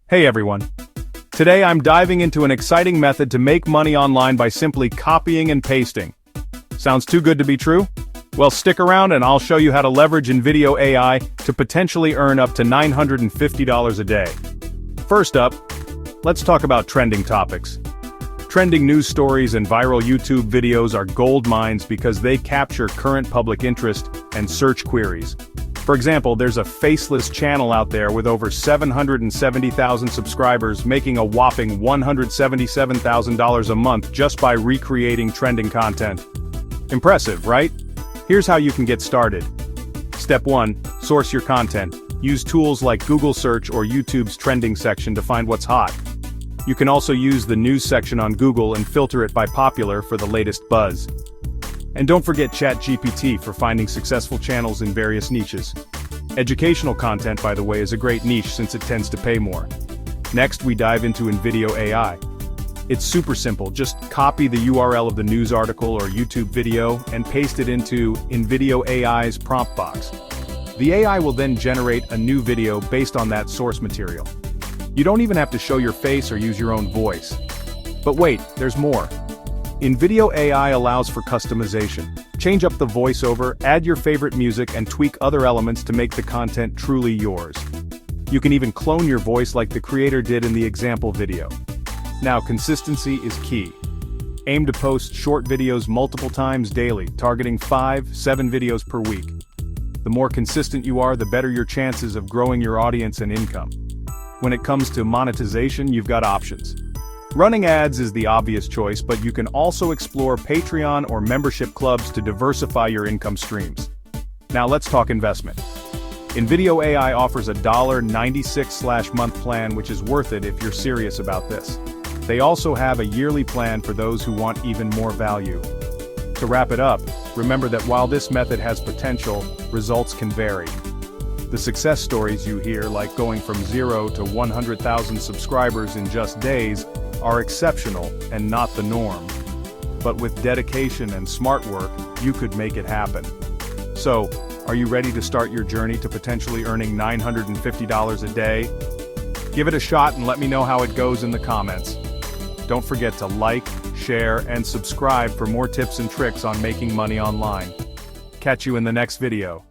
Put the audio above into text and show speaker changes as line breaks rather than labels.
Hey everyone. Today I'm diving into an exciting method to make money online by simply copying and pasting. Sounds too good to be true? Well, stick around and I'll show you how to leverage InVideo AI to potentially earn up to $950 a day. First up, let's talk about trending topics. Trending news stories and viral YouTube videos are gold mines because they capture current public interest and search queries. For example, there's a faceless channel out there with over 770,000 subscribers making a whopping $177,000 a month just by recreating trending content. Impressive, right? Here's how you can get started. Step 1. Source your content. Use tools like Google Search or YouTube's trending section to find what's hot. You can also use the news section on Google and filter it by popular for the latest buzz. And don't forget ChatGPT for finding successful channels in various niches. Educational content, by the way, is a great niche since it tends to pay more. Next, we dive into InVideo AI. It's super simple, just copy the URL of the news article or YouTube video and paste it into InVideo AI's prompt box. The AI will then generate a new video based on that source material. You don't even have to show your face or use your own voice. But wait, there's more. InVideo AI allows for customization. Change up the voiceover, add your favorite music, and tweak other elements to make the content truly yours. You can even clone your voice like the creator did in the example video. Now, consistency is key. Aim to post short videos multiple times daily, targeting 5-7 videos per week. The more consistent you are, the better your chances of growing your audience and income. When it comes to monetization, you've got options. Running ads is the obvious choice, but you can also explore Patreon or membership clubs to diversify your income streams. Now let's talk investment. InVideo AI offers a $96/month plan, which is worth it if you're serious about this. They also have a yearly plan for those who want even more value. To wrap it up, remember that while this method has potential, results can vary. The success stories you hear, like going from 0 to 100,000 subscribers in just days, are exceptional and not the norm. But with dedication and smart work, you could make it happen. So, are you ready to start your journey to potentially earning $950 a day? Give it a shot and let me know how it goes in the comments. Don't forget to like, share, and subscribe for more tips and tricks on making money online. Catch you in the next video.